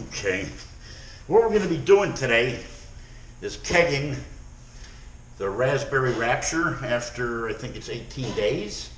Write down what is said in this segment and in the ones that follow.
Okay, what we're going to be doing today is kegging the Raspberry Rapture after I think it's 18 days.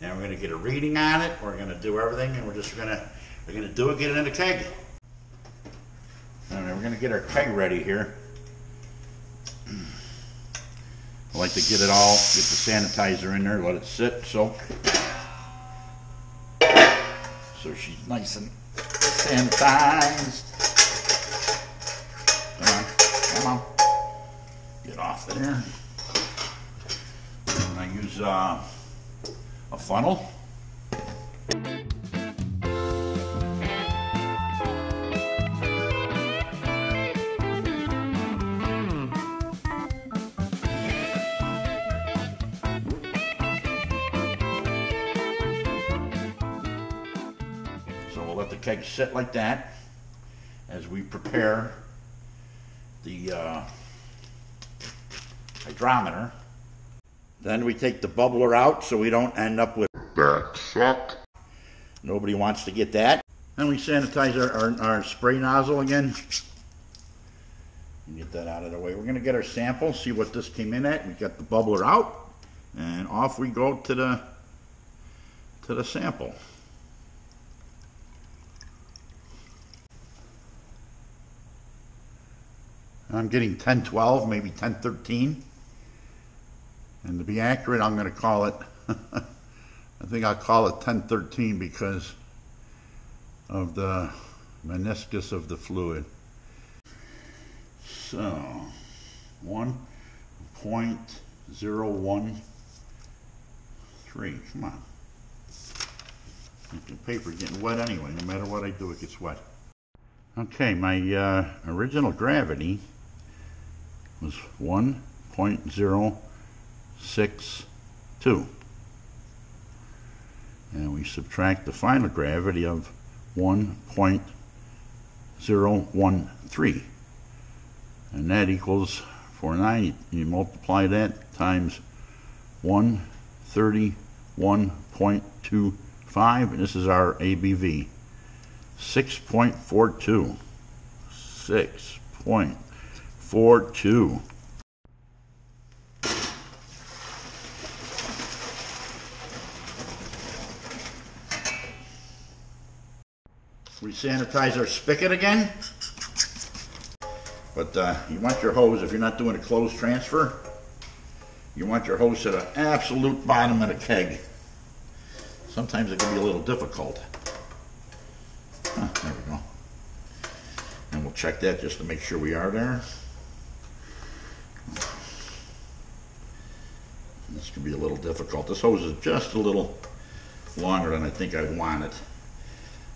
And we're going to get a reading on it. We're going to do everything, and we're going to do it, get it in a keg. All right, we're going to get our keg ready here. I like to get it all, get the sanitizer in there, let it sit, soak. So she's nice and sanitized. Come on. Get off there. And I use a funnel. So we'll let the keg sit like that as we prepare the hydrometer. Then we take the bubbler out so we don't end up with that suck. Nobody wants to get that. Then we sanitize our spray nozzle again. Get that out of the way. We're going to get our sample, see what this came in at. We got the bubbler out, and off we go to the sample. I'm getting 10-12, maybe 10-13. And to be accurate, I'm going to call it, I think I'll call it 10-13 because of the meniscus of the fluid. So, 1.013. Come on. The paper's getting wet anyway. No matter what I do, it gets wet. Okay, my original gravity was 1.062, and we subtract the final gravity of 1.013, and that equals 490. You multiply that times 131.25, and this is our ABV, 6.42. 6.42. We sanitize our spigot again, but you want your hose, if you're not doing a closed transfer, you want your hose to the absolute bottom of the keg. Sometimes it can be a little difficult. There we go. And we'll check that just to make sure we are there. This can be a little difficult. This hose is just a little longer than I think I want it.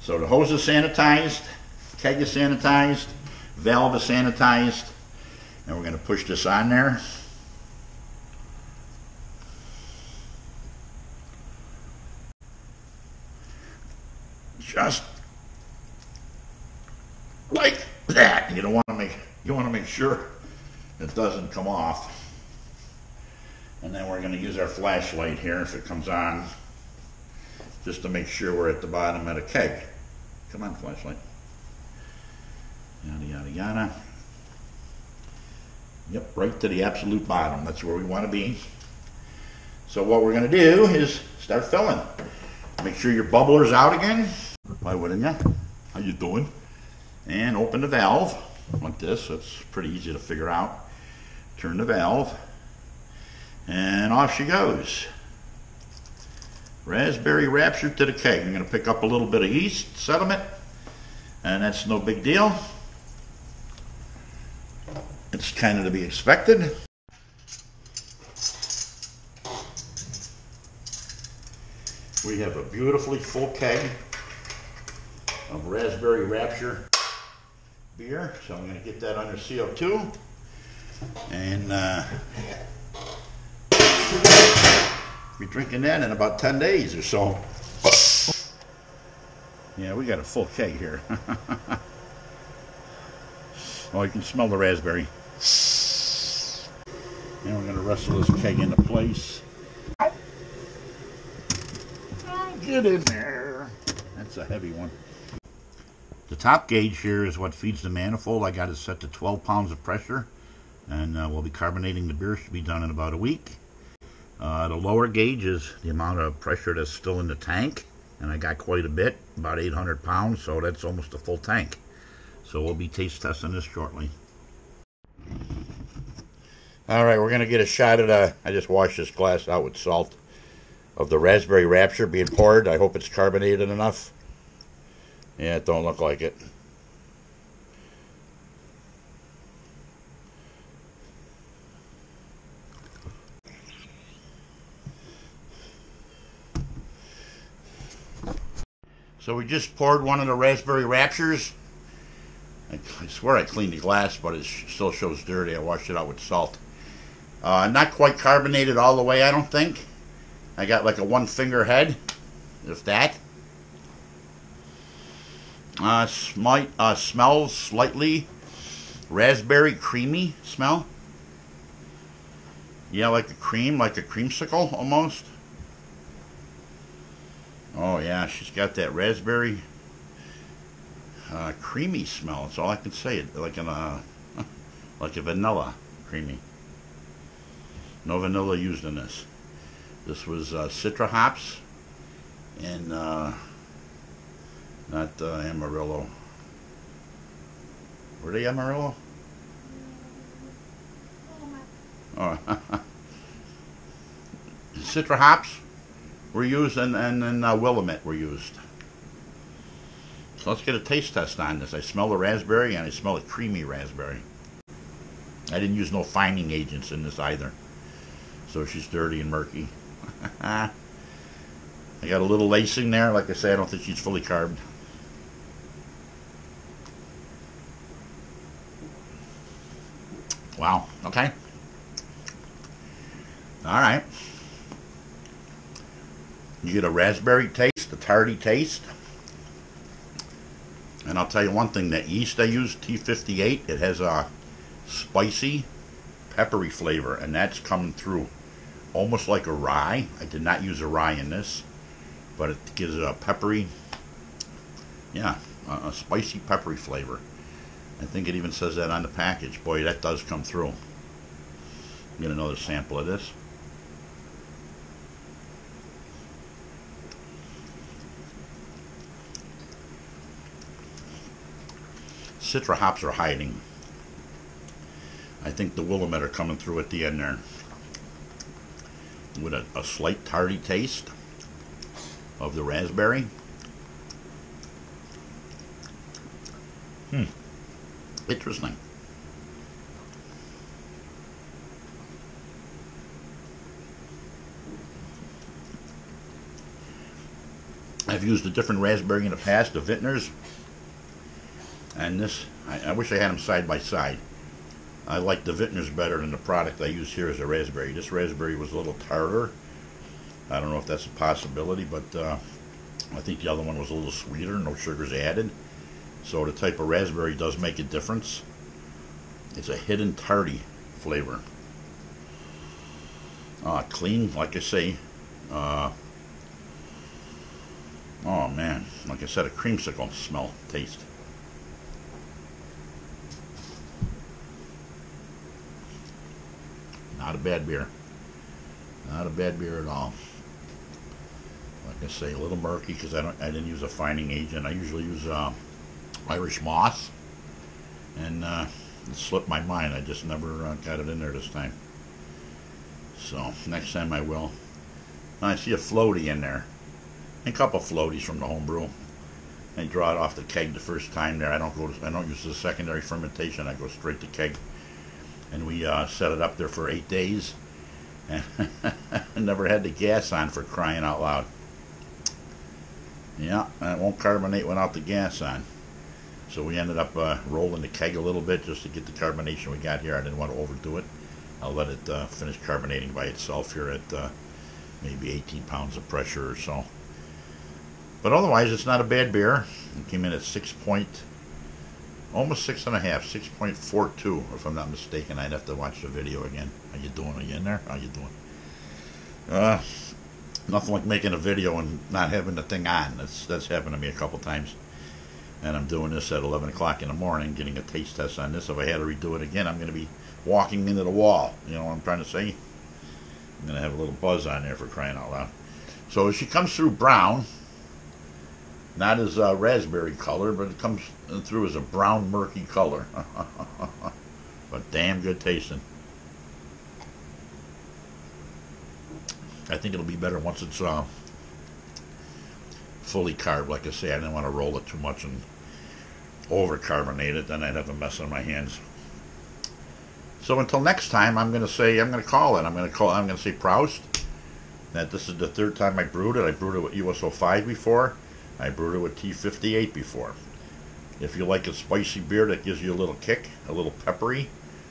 So the hose is sanitized, keg is sanitized, valve is sanitized, and we're going to push this on there. Just like that. You want to make sure it doesn't come off. And then we're going to use our flashlight here if it comes on, just to make sure we're at the bottom of the keg. Come on, flashlight. Yada yada yada. Yep, right to the absolute bottom. That's where we want to be. So what we're going to do is start filling. Make sure your bubbler's out again. Why wouldn't you? How you doing? And open the valve like this. That's pretty easy to figure out. Turn the valve, and off she goes. Raspberry Rapture to the keg. I'm going to pick up a little bit of yeast sediment, and that's no big deal. It's kind of to be expected. We have a beautifully full keg of Raspberry Rapture beer, so I'm going to get that under CO2, and be drinking that in about 10 days or so. Yeah, we got a full keg here. Oh, you can smell the raspberry. And we're going to wrestle this keg into place. Oh, get in there. That's a heavy one. The top gauge here is what feeds the manifold. I got it set to 12 pounds of pressure, and we'll be carbonating the beer. Should be done in about a week. The lower gauge is the amount of pressure that's still in the tank, and I got quite a bit, about 800 pounds, so that's almost a full tank. So we'll be taste testing this shortly. Alright, we're going to get a shot at I just washed this glass out with salt, of the Raspberry Rapture being poured. I hope it's carbonated enough. Yeah, it don't look like it. So we just poured one of the Raspberry Raptures. I swear I cleaned the glass, but it still shows dirty. I washed it out with salt. Not quite carbonated all the way, I don't think. I got like a one finger head, if that. Smells slightly raspberry creamy smell. Yeah, like a cream, like a creamsicle almost. Oh yeah, she's got that raspberry creamy smell. That's all I can say. Like like a vanilla creamy. No vanilla used in this. This was Citra hops and not Amarillo. Were they Amarillo? Oh, Citra hops were used, and Willamette were used. So let's get a taste test on this. I smell the raspberry, and I smell a creamy raspberry. I didn't use no fining agents in this either, so she's dirty and murky. I got a little lacing there. Like I say, I don't think she's fully carbed. Wow. Okay. Alright. You get a raspberry taste, a tarty taste. And I'll tell you one thing, that yeast I used, T58, it has a spicy, peppery flavor, and that's coming through. Almost like a rye. I did not use a rye in this, but it gives it a peppery, yeah, a spicy, peppery flavor. I think it even says that on the package. Boy, that does come through. Get another sample of this. Citra hops are hiding. I think the Willamette are coming through at the end there. With a slight tarty taste of the raspberry. Interesting. I've used a different raspberry in the past, the Vineyards, and this, I wish I had them side by side. I like the Vineyards better than the product I use here as a raspberry. This raspberry was a little tartar. I don't know if that's a possibility, but I think the other one was a little sweeter, no sugars added. So the type of raspberry does make a difference. It's a hidden tarty flavor. Clean, like I say. Oh man, like I said, a creamsicle smell, taste. Not a bad beer. Not a bad beer at all. Like I say, a little murky because I didn't use a fining agent. I usually use Irish moss, and it slipped my mind. I just never got it in there this time. So next time I will. I see a floaty in there. A couple floaties from the home brew. I draw it off the keg the first time there. I don't use the secondary fermentation. I go straight to keg. And we set it up there for 8 days, and never had the gas on, for crying out loud. Yeah, and it won't carbonate without the gas on. So we ended up rolling the keg a little bit just to get the carbonation we got here. I didn't want to overdo it. I'll let it finish carbonating by itself here at maybe 18 pounds of pressure or so. But otherwise, it's not a bad beer. It came in at almost 6.5, 6.42, if I'm not mistaken. I'd have to watch the video again. How you doing? Are you in there? How you doing? Nothing like making a video and not having the thing on. That's happened to me a couple times. And I'm doing this at 11 o'clock in the morning, getting a taste test on this. If I had to redo it again, I'm going to be walking into the wall. You know what I'm trying to say? I'm going to have a little buzz on there, for crying out loud. So as she comes through brown, not as a raspberry color, but it comes through as a brown murky color. But damn good tasting. I think it'll be better once it's fully carb. Like I say, I didn't want to roll it too much and over carbonate it, then I'd have a mess on my hands. So until next time, I'm going to say, I'm going to say Proust. That this is the third time I brewed it. I brewed it with USO 5 before. I brewed it with T58 before. If you like a spicy beer that gives you a little kick, a little peppery,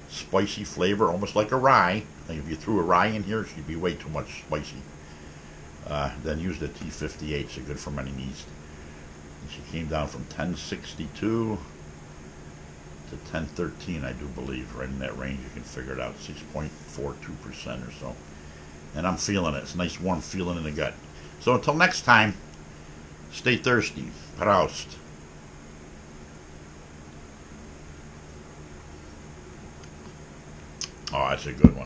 spicy flavor, almost like a rye. Like if you threw a rye in here, she'd be way too much spicy. Then use the T58. It's good for many needs. She came down from 1062 to 1013, I do believe, right in that range. You can figure it out, 6.42% or so. And I'm feeling it. It's a nice warm feeling in the gut. So until next time, stay thirsty. Proust. Oh, that's a good one.